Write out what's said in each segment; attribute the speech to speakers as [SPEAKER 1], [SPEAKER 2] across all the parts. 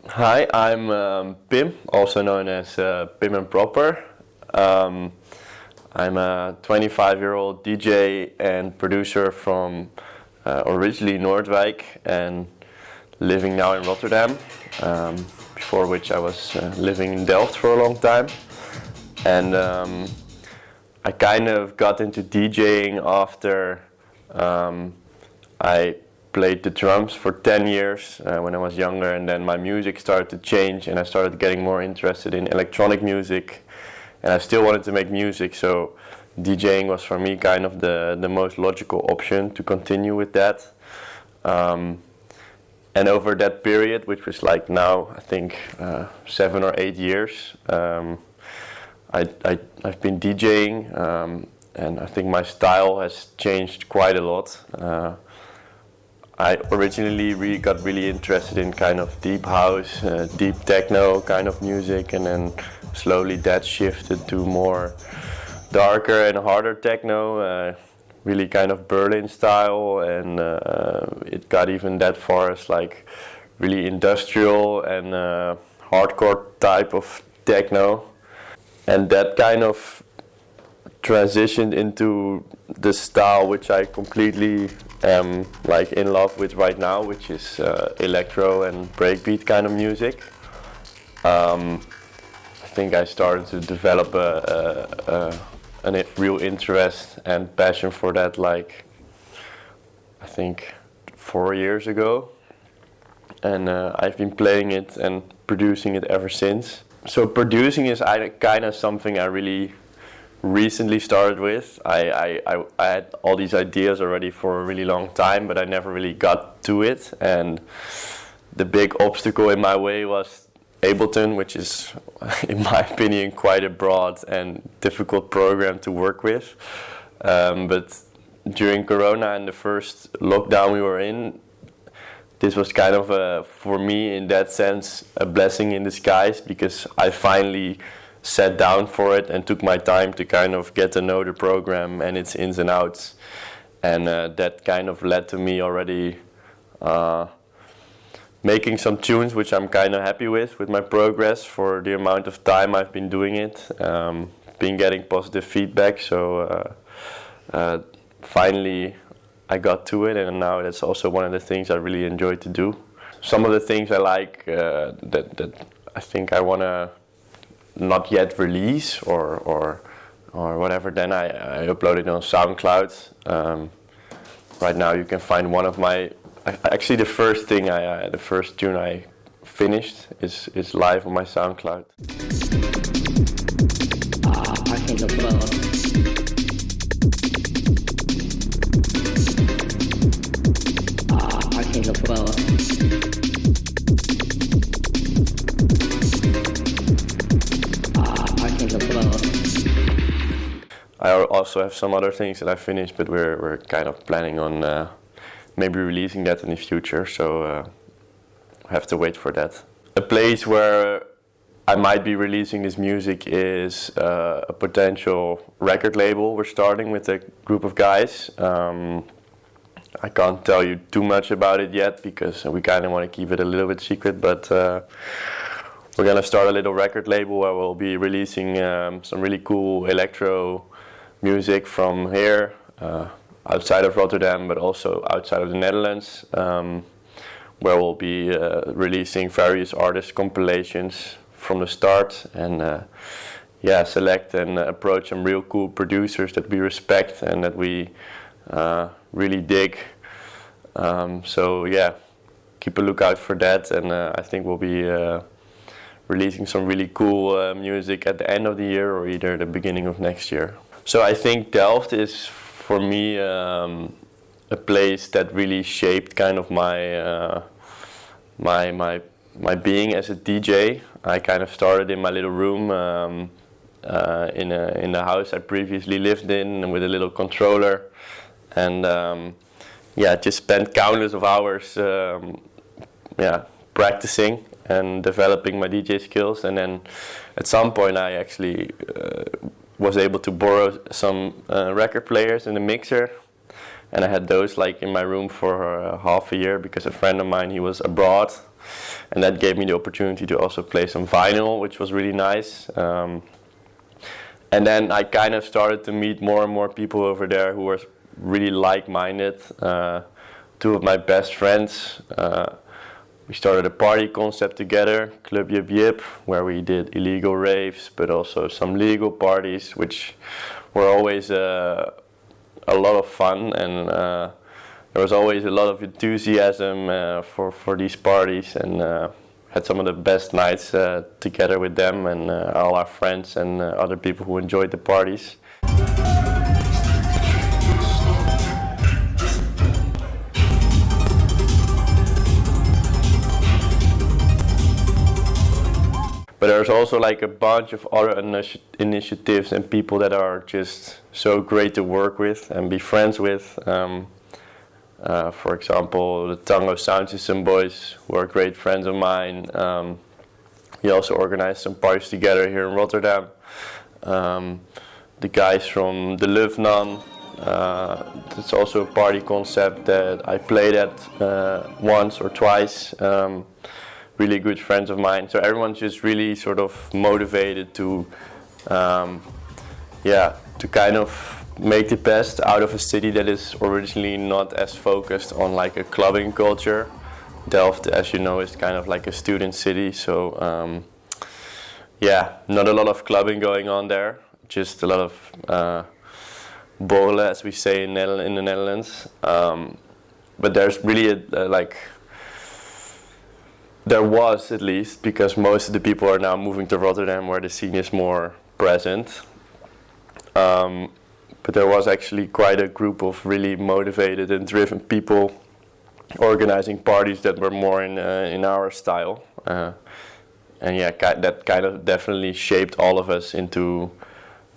[SPEAKER 1] Hi, I'm Pim, also known as Pim and Proper. Um, I'm a 25-year-old DJ and producer from originally Noordwijk and living now in Rotterdam. Before which I was living in Delft for a long time. And I kind of got into DJing after I played the drums for 10 years when I was younger, and then my music started to change and I started getting more interested in electronic music, and I still wanted to make music, so DJing was for me kind of the most logical option to continue with that. And over that period, which was like now I think 7 or 8 years, I've been DJing, and I think my style has changed quite a lot. I originally got really interested in kind of deep house, deep techno kind of music, and then slowly that shifted to more darker and harder techno, really kind of Berlin style, and it got even that far as like really industrial and hardcore type of techno, and that kind of transitioned into the style which I completely am like in love with right now, which is electro and breakbeat kind of music. I think I started to develop a real interest and passion for that like I think 4 years ago, and I've been playing it and producing it ever since. So producing is kind of something I really recently started with. I had all these ideas already for a really long time, but I never really got to it, and the big obstacle in my way was Ableton, which is in my opinion quite a broad and difficult program to work with, but during Corona and the first lockdown we were in, this was kind of for me in that sense a blessing in disguise, because I finally sat down for it and took my time to kind of get to know the program and its ins and outs, and that kind of led to me already making some tunes which I'm kind of happy with my progress for the amount of time I've been doing it, been getting positive feedback, so finally I got to it, and now that's also one of the things I really enjoy to do. Some of the things I like that I think I want to not yet release or whatever, then I upload it on SoundCloud. Right now you can find one of my, actually the first tune I finished is live on my SoundCloud.
[SPEAKER 2] I think of love. I think of love.
[SPEAKER 1] I also have some other things that I finished, but we're kind of planning on maybe releasing that in the future, so I have to wait for that. A place where I might be releasing this music is a potential record label. We're starting with a group of guys. I can't tell you too much about it yet because we kind of want to keep it a little bit secret, but we're gonna start a little record label where we'll be releasing some really cool electro music from here, outside of Rotterdam, but also outside of the Netherlands, where we'll be releasing various artist compilations from the start, and select and approach some real cool producers that we respect and that we really dig. So yeah, keep a lookout for that, and I think we'll be releasing some really cool music at the end of the year or either the beginning of next year. So I think Delft is for me a place that really shaped kind of my my being as a DJ. I kind of started in my little room in the house I previously lived in with a little controller, and just spent countless of hours practicing and developing my DJ skills, and then at some point I actually was able to borrow some record players and a mixer, and I had those like in my room for half a year because a friend of mine, he was abroad and that gave me the opportunity to also play some vinyl, which was really nice. And then I kind of started to meet more and more people over there who were really like-minded. Two of my best friends, we started a party concept together, Club JipJip, where we did illegal raves, but also some legal parties, which were always a lot of fun, and there was always a lot of enthusiasm for these parties, and had some of the best nights together with them and all our friends and other people who enjoyed the parties. But there's also like a bunch of other initiatives and people that are just so great to work with and be friends with. For example, the Tango Sound System boys, who are great friends of mine. We also organized some parties together here in Rotterdam. The guys from the Leufnan, it's also a party concept that I played at once or twice. Really good friends of mine. So everyone's just really sort of motivated to, to kind of make the best out of a city that is originally not as focused on like a clubbing culture. Delft, as you know, is kind of like a student city. So not a lot of clubbing going on there. Just a lot of borrelen, as we say in the Netherlands. But there's really there was, at least, because most of the people are now moving to Rotterdam where the scene is more present. But there was actually quite a group of really motivated and driven people organizing parties that were more in our style. That kind of definitely shaped all of us into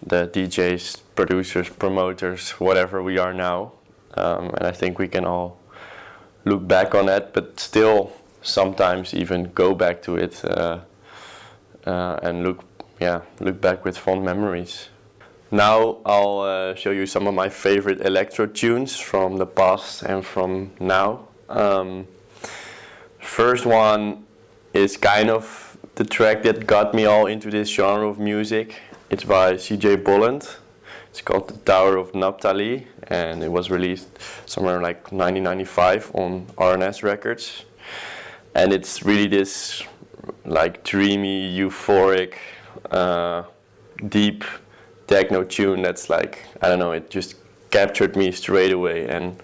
[SPEAKER 1] the DJs, producers, promoters, whatever we are now. And I think we can all look back on that, but still sometimes even go back to it and look back with fond memories. Now I'll show you some of my favorite electro tunes from the past and from now. First one is kind of the track that got me all into this genre of music. It's by CJ Bolland. It's called The Tower of Naphtali, and it was released somewhere like 1995 on RNS Records. And it's really this like dreamy, euphoric, deep techno tune that's like, I don't know, it just captured me straight away, and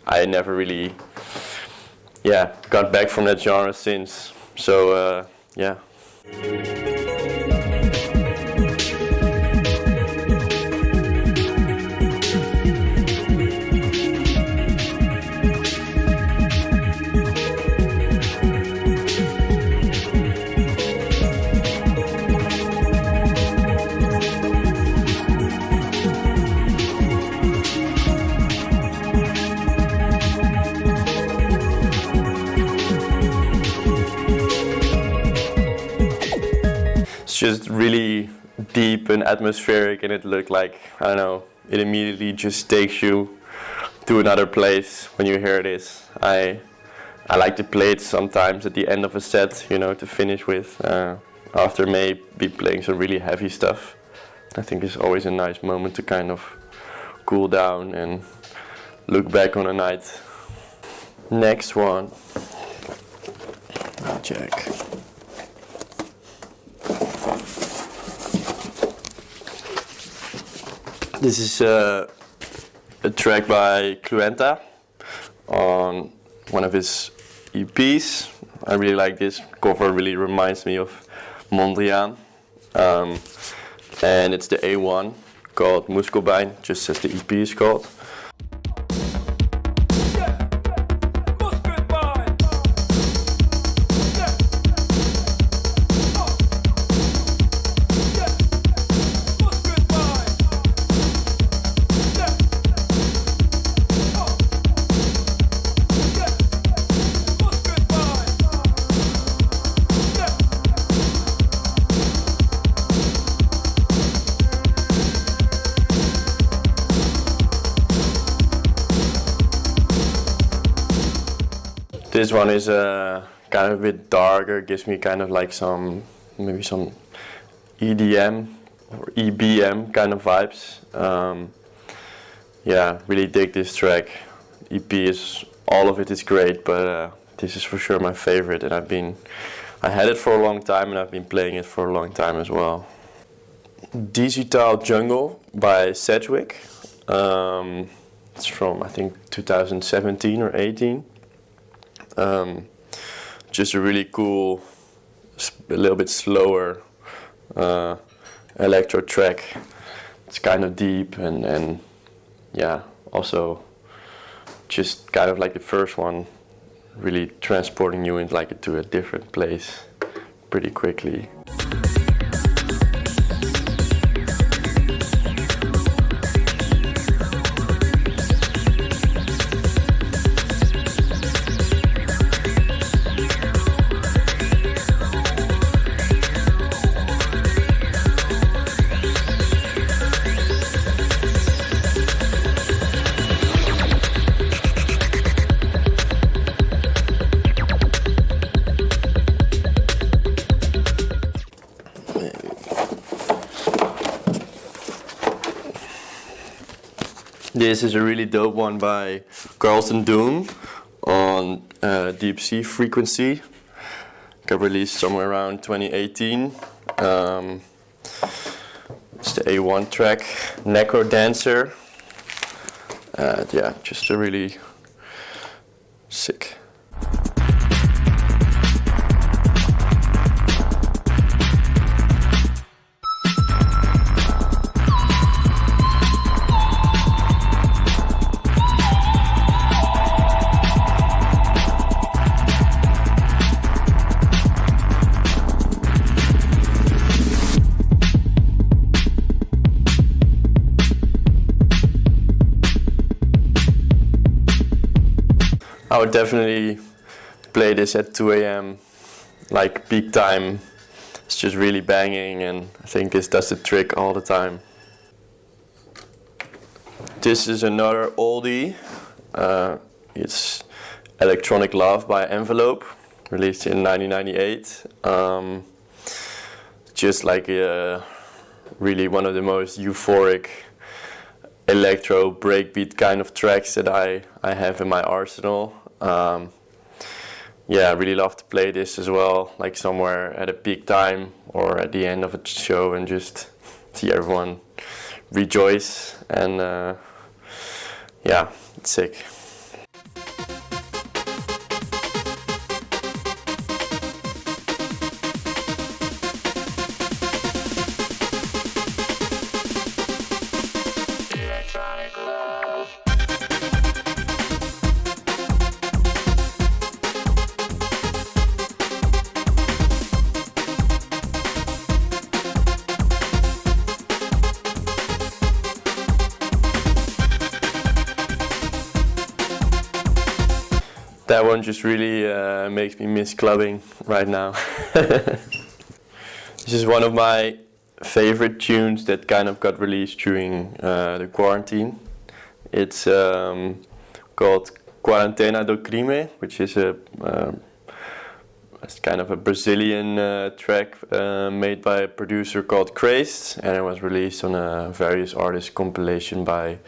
[SPEAKER 1] I never really got back from that genre since. So just really deep and atmospheric, and it looked like, I don't know, it immediately just takes you to another place when you hear this. I like to play it sometimes at the end of a set, to finish with, after maybe playing some really heavy stuff. I think it's always a nice moment to kind of cool down and look back on a night. Next one. I'll check. This is a track by Cluenta on one of his EPs. I really like this cover, really reminds me of Mondrian. And it's the A1 called Muskelbein, just as the EP is called. This one is kind of a bit darker, gives me kind of like maybe some EDM or EBM kind of vibes. Yeah, really dig this track. EP all of it is great, but this is for sure my favorite, and I had it for a long time and I've been playing it for a long time as well. Digital Jungle by Sedgwick. It's from I think 2017 or 18. Just a really cool, a little bit slower electro track. It's kind of deep and yeah, also just kind of like the first one, really transporting you into a different place pretty quickly. This is a really dope one by Carlton Doom on Deep Sea Frequency. Got released somewhere around 2018. It's the A1 track, Necro Dancer. Yeah, just a really sick. I would definitely play this at 2 a.m. like peak time. It's just really banging, and I think this does the trick all the time. This is another oldie. It's Electronic Love by Envelope, released in 1998. Just like really one of the most euphoric electro breakbeat kind of tracks that I have in my arsenal. Yeah, I really love to play this as well, like somewhere at a peak time or at the end of a show, and just see everyone rejoice, and yeah, it's sick. That one just really makes me miss clubbing right now. This is one of my favorite tunes that kind of got released during the quarantine. It's called Quarantena do Crime, which is it's kind of a Brazilian track made by a producer called Crazed, and it was released on a various artists compilation by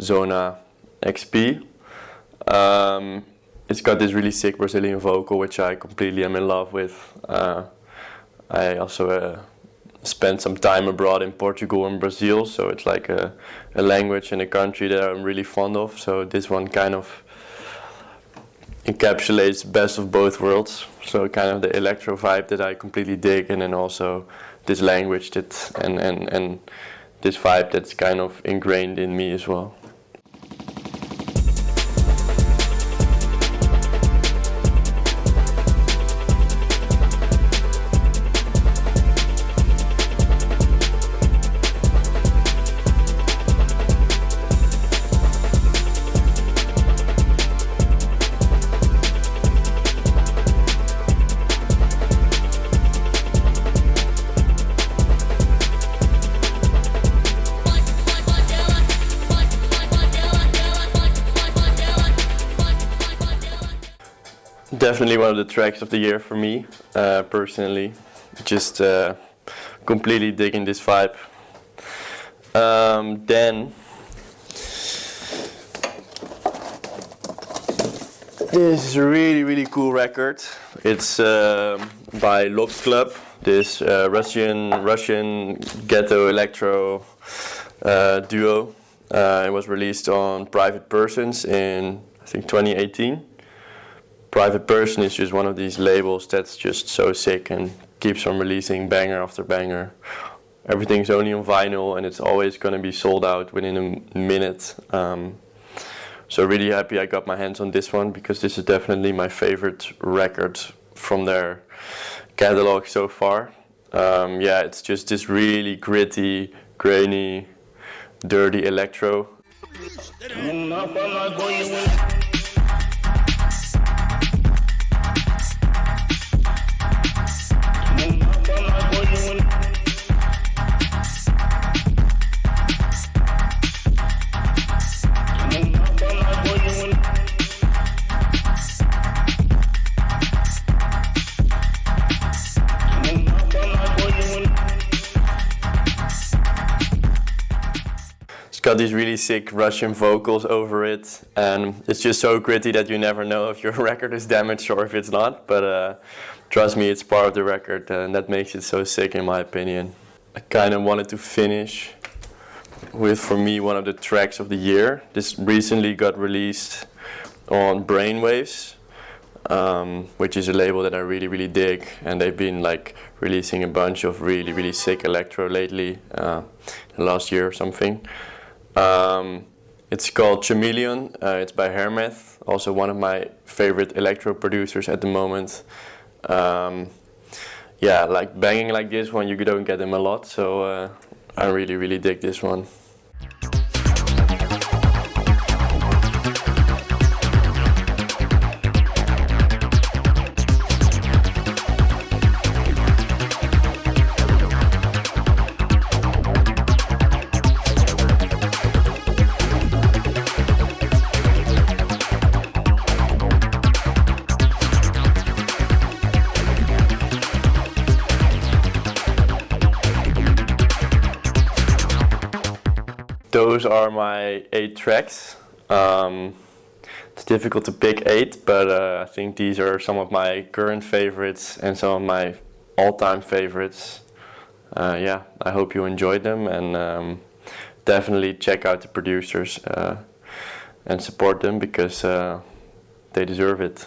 [SPEAKER 1] Zona XP. It's got this really sick Brazilian vocal, which I completely am in love with. I also spent some time abroad in Portugal and Brazil, so it's like a language and a country that I'm really fond of. So this one kind of encapsulates best of both worlds. So kind of the electro vibe that I completely dig, and then also this language that and this vibe that's kind of ingrained in me as well. definitely one of the tracks of the year for me, personally. Just completely digging this vibe. Then this is a really cool record. It's by Club, this Russian ghetto electro duo. It was released on Private Persons in, I think, 2018. Private Person is just one of these labels that's just so sick and keeps on releasing banger after banger. Everything's only on vinyl and it's always going to be sold out within a minute. So really happy I got my hands on this one, because this is definitely my favorite record from their catalog so far. Yeah, it's just this really gritty, grainy, dirty electro. Got these really sick Russian vocals over it, and it's just so gritty that you never know if your record is damaged or if it's not, but trust me, it's part of the record, and that makes it so sick in my opinion. I kind of wanted to finish with, for me, one of the tracks of the year. This recently got released on Brainwaves, which is a label that I really dig, and they've been like releasing a bunch of really sick electro lately, last year or something. It's called Chameleon. It's by Hermeth, also one of my favorite electro producers at the moment. Yeah, like banging like this one, you don't get them a lot, so I really dig this one. Those are my 8 tracks. It's difficult to pick 8, but I think these are some of my current favorites and some of my all-time favorites. Yeah, I hope you enjoyed them, and definitely check out the producers and support them, because they deserve it.